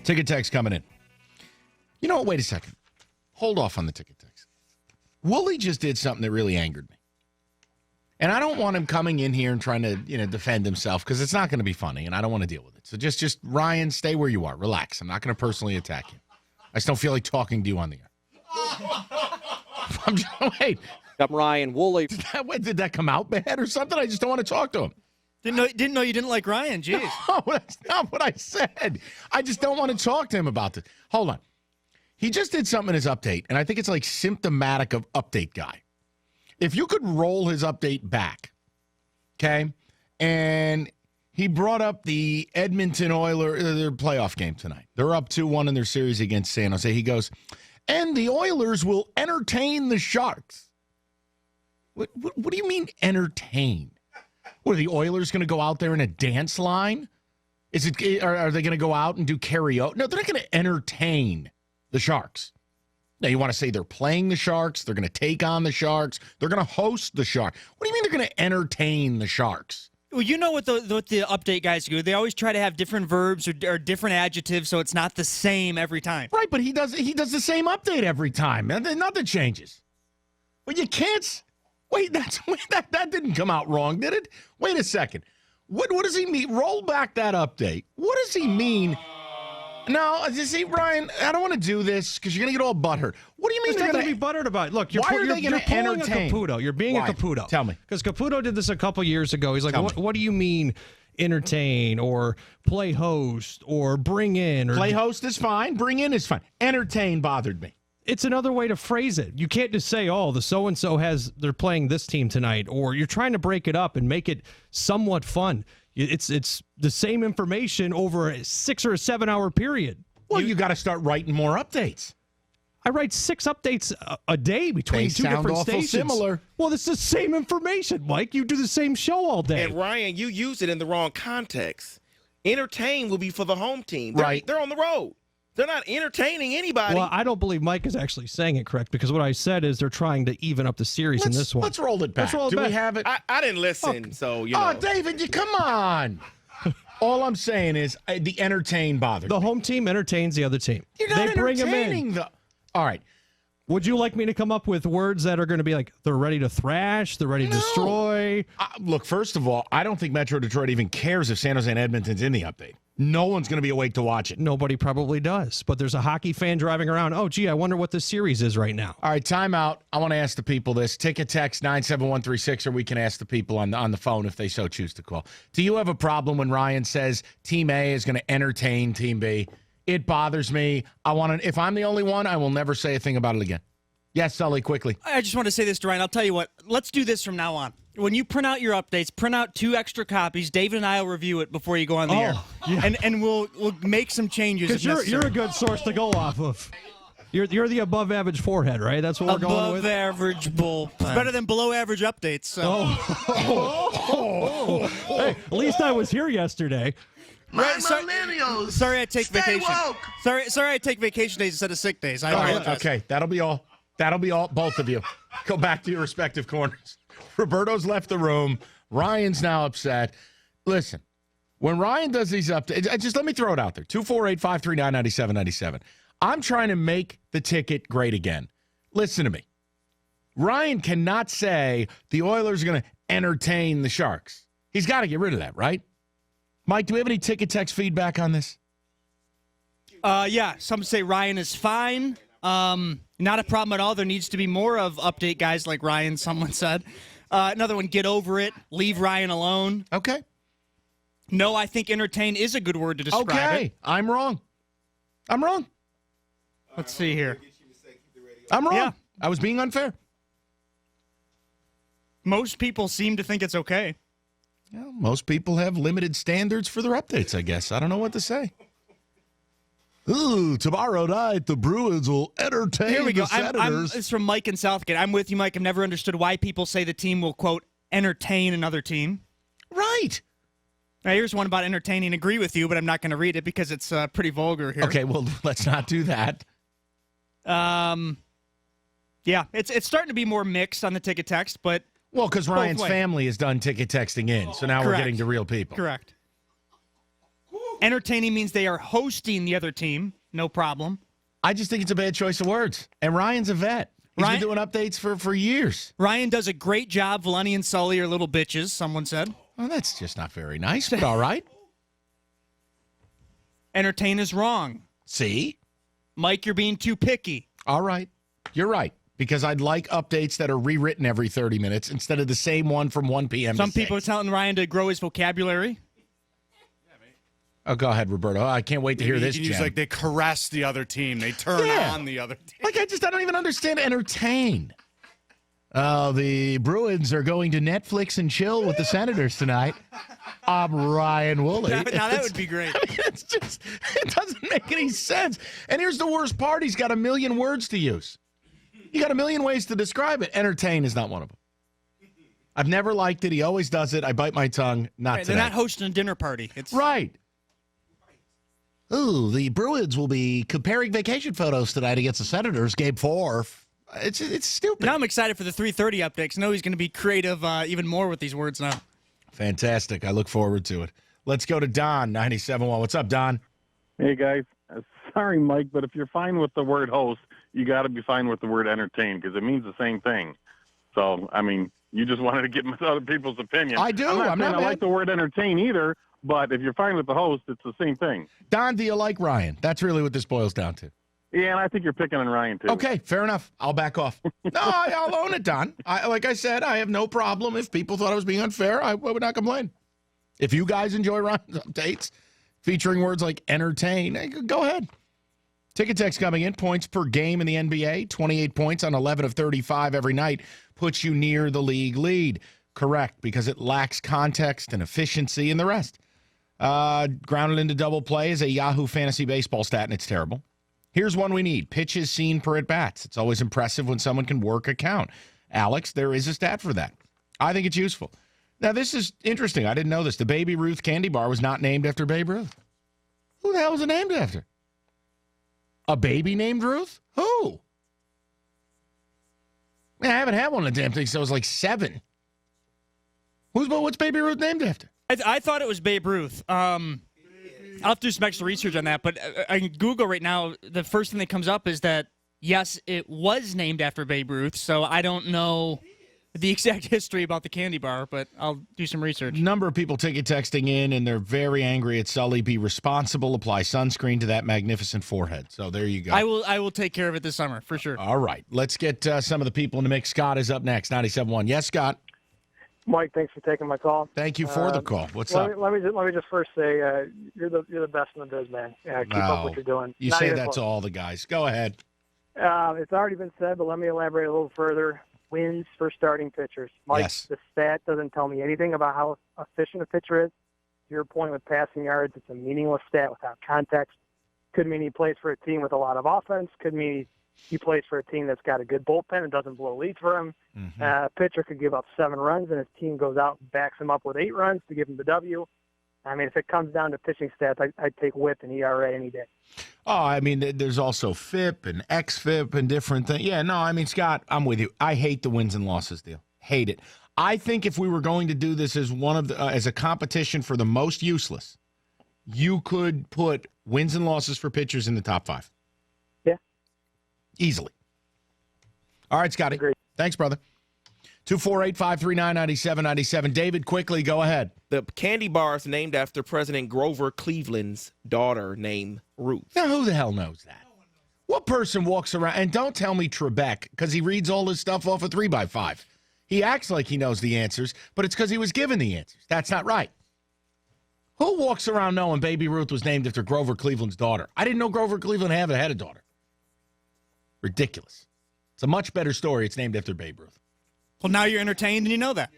Ticket text coming in. You know what? Wait a second. Hold off on the ticket text. Wooley just did something that really angered me. And I don't want him coming in here and trying to, defend himself because it's not going to be funny, and I don't want to deal with it. So just Ryan, stay where you are. Relax. I'm not going to personally attack you. I just don't feel like talking to you on the air. Wait. I'm Ryan Wooley. Did that come out bad or something? I just don't want to talk to him. Didn't know you didn't like Ryan. Jeez. No, that's not what I said. I just don't want to talk to him about this. Hold on. He just did something in his update, and I think it's like symptomatic of update guy. If you could roll his update back, okay, and he brought up the Edmonton Oilers, their playoff game tonight. They're up 2-1 in their series against San Jose. He goes, and the Oilers will entertain the Sharks. What do you mean entertain? What, are the Oilers going to go out there in a dance line? Are they going to go out and do karaoke? No, they're not going to entertain the Sharks. Now, you want to say they're playing the Sharks, they're going to take on the Sharks, they're going to host the Sharks. What do you mean they're going to entertain the Sharks? Well, you know what the update guys do. They always try to have different verbs or different adjectives, so it's not the same every time. Right, but he does the same update every time. Nothing changes. But you can't. Wait, that didn't come out wrong, did it? Wait a second. What does he mean? Roll back that update. What does he mean? No, you see, Ryan, I don't want to do this because you're going to get all butthurt. What do you mean There's nothing to be butthurt about. Look, you're pulling a Caputo. You're being Why? a Caputo. Tell me. Because Caputo did this a couple years ago. He's like, what do you mean entertain or play host or bring in? Or play host is fine. Bring in is fine. Entertain bothered me. It's another way to phrase it. You can't just say, oh, the so-and-so they're playing this team tonight, or you're trying to break it up and make it somewhat fun. It's the same information over a 6 or 7 hour period. Well, you got to start writing more updates. I write 6 updates a day between two different stations. Similar. Well, it's the same information, Mike. You do the same show all day. And Ryan, you use it in the wrong context. Entertain will be for the home team. Right. They're on the road. They're not entertaining anybody. Well, I don't believe Mike is actually saying it correct because what I said is they're trying to even up the series in this one. Let's roll it back. Do we have it? I didn't listen, so you know. Oh, David, come on. All I'm saying is the entertain bothered The me. home team entertains the other team. You're not they bring them entertaining in. All right. Would you like me to come up with words that are going to be like, they're ready to thrash, they're ready to destroy? Look, first of all, I don't think Metro Detroit even cares if San Jose and Edmonton's in the update. No one's going to be awake to watch it. Nobody probably does. But there's a hockey fan driving around. Oh, gee, I wonder what this series is right now. All right, timeout. I want to ask the people this. Ticket text 97136, or we can ask the people on the phone if they so choose to call. Do you have a problem when Ryan says Team A is going to entertain Team B? It bothers me. If I'm the only one, I will never say a thing about it again. Yes, Sully, quickly. I just want to say this to Ryan. I'll tell you what. Let's do this from now on. When you print out your updates, print out 2 extra copies. David and I will review it before you go on the air. Yeah. And we'll make some changes. Because you're a good source to go off of. You're the above average forehead, right? That's what we're going with. Above average bull. It's better than below average updates. So. Hey, at least I was here yesterday. Millennials. Sorry, I take Stay vacation. woke. Sorry, I take vacation days instead of sick days. I apologize. Okay, that'll be all. Both of you. Go back to your respective corners. Roberto's left the room. Ryan's now upset. Listen, when Ryan does these updates, just let me throw it out there. 248-539-9797. I'm trying to make the ticket great again. Listen to me. Ryan cannot say the Oilers are going to entertain the Sharks. He's got to get rid of that, right? Mike, do we have any ticket text feedback on this? Yeah, some say Ryan is fine. Not a problem at all. There needs to be more of update guys like Ryan, someone said. Another one, get over it. Leave Ryan alone. Okay. No, I think entertain is a good word to describe it. Okay, I'm wrong. Let's see here. I'm wrong. Yeah. I was being unfair. Most people seem to think it's okay. Well, most people have limited standards for their updates, I guess. I don't know what to say. Ooh, tomorrow night the Bruins will entertain Here we go. the Senators. It's from Mike in Southgate. I'm with you, Mike. I've never understood why people say the team will, quote, entertain another team. Right. Now, here's one about entertaining. Agree with you, but I'm not going to read it because it's pretty vulgar here. Okay, well, let's not do that. Yeah, it's starting to be more mixed on the ticket text, but Well, because Ryan's ways. family has done ticket texting in, so now we're Correct. getting to real people. Correct. Entertaining means they are hosting the other team. No problem. I just think it's a bad choice of words. And Ryan's a vet. He's been doing updates for years. Ryan does a great job. Valenti and Sully are little bitches, someone said. Well, that's just not very nice, but all right. Entertain is wrong. See? Mike, you're being too picky. All right. You're right. Because I'd like updates that are rewritten every 30 minutes instead of the same one from 1 p.m. Some to people are 6. telling Ryan to grow his vocabulary. Oh, go ahead, Roberto. I can't wait to hear this, You can use, Jen. like, they caress the other team. They turn on the other team. Like, I don't even understand entertain. The Bruins are going to Netflix and chill with the Senators tonight. I'm Ryan Wooley. Now that would be great. I mean, it's just, it doesn't make any sense. And here's the worst part. He's got a million words to use. You got a million ways to describe it. Entertain is not one of them. I've never liked it. He always does it. I bite my tongue. Not today. They're not hosting a dinner party. It's Right. Ooh, the Bruins will be comparing vacation photos tonight against the Senators, Game 4. It's stupid. Now I'm excited for the 3:30 updates. I know he's going to be creative even more with these words now. Fantastic. I look forward to it. Let's go to Don, 97.1. What's up, Don? Hey, guys. Sorry, Mike, but if you're fine with the word host, you got to be fine with the word entertain because it means the same thing. So, I mean, you just wanted to get other people's opinion. I do. I'm not mad. I like the word entertain either, but if you're fine with the host, it's the same thing. Don, do you like Ryan? That's really what this boils down to. Yeah, and I think you're picking on Ryan, too. Okay, fair enough. I'll back off. No, I'll own it, Don. Like I said, I have no problem. If people thought I was being unfair, I would not complain. If you guys enjoy Ryan's updates featuring words like entertain, go ahead. Ticket text coming in. Points per game in the NBA. 28 points on 11 of 35 every night puts you near the league lead. Correct, because it lacks context and efficiency and the rest. Grounded into double play is a Yahoo Fantasy Baseball stat, and it's terrible. Here's one we need. Pitches seen per at-bats. It's always impressive when someone can work a count. Alex, there is a stat for that. I think it's useful. Now, this is interesting. I didn't know this. The Baby Ruth candy bar was not named after Babe Ruth. Who the hell was it named after? A baby named Ruth? Who? Man, I haven't had one of the damn things since I was like 7. What's Baby Ruth named after? I thought it was Babe Ruth. I'll have to do some extra research on that, but I can Google right now. The first thing that comes up is that, yes, it was named after Babe Ruth, so I don't know the exact history about the candy bar, but I'll do some research. Number of people ticket texting in, and they're very angry at Sully. Be responsible. Apply sunscreen to that magnificent forehead. So there you go. I will take care of it this summer, for sure. All right. Let's get some of the people in the mix. Scott is up next, 97.1. Yes, Scott. Mike, thanks for taking my call. Thank you for the call. What's up? Let me just first say you're the best in the biz, man. Keep up what you're doing. You Not say even that close. to all the guys. Go ahead. It's already been said, but let me elaborate a little further. Wins for starting pitchers. Mike, Yes. the stat doesn't tell me anything about how efficient a pitcher is. To your point with passing yards, it's a meaningless stat without context. Could mean he plays for a team with a lot of offense. Could mean he plays for a team that's got a good bullpen and doesn't blow leads for him. Pitcher could give up 7 runs, and his team goes out and backs him up with 8 runs to give him the W. I mean, if it comes down to pitching stats, I'd take WHIP and ERA any day. Oh, I mean, there's also FIP and XFIP and different things. Yeah, no, I mean, Scott, I'm with you. I hate the wins and losses deal. Hate it. I think if we were going to do this as one of the as a competition for the most useless, you could put wins and losses for pitchers in the top 5. Yeah. Easily. All right, Scotty. Agreed. Thanks, brother. 248-539-9797. David, quickly, go ahead. The candy bar is named after President Grover Cleveland's daughter named Ruth. Now, who the hell knows that? What person walks around, and don't tell me Trebek, because he reads all his stuff off a 3x5. He acts like he knows the answers, but it's because he was given the answers. That's not right. Who walks around knowing Baby Ruth was named after Grover Cleveland's daughter? I didn't know Grover Cleveland had a daughter. Ridiculous. It's a much better story. It's named after Babe Ruth. Well, now you're entertained and you know that.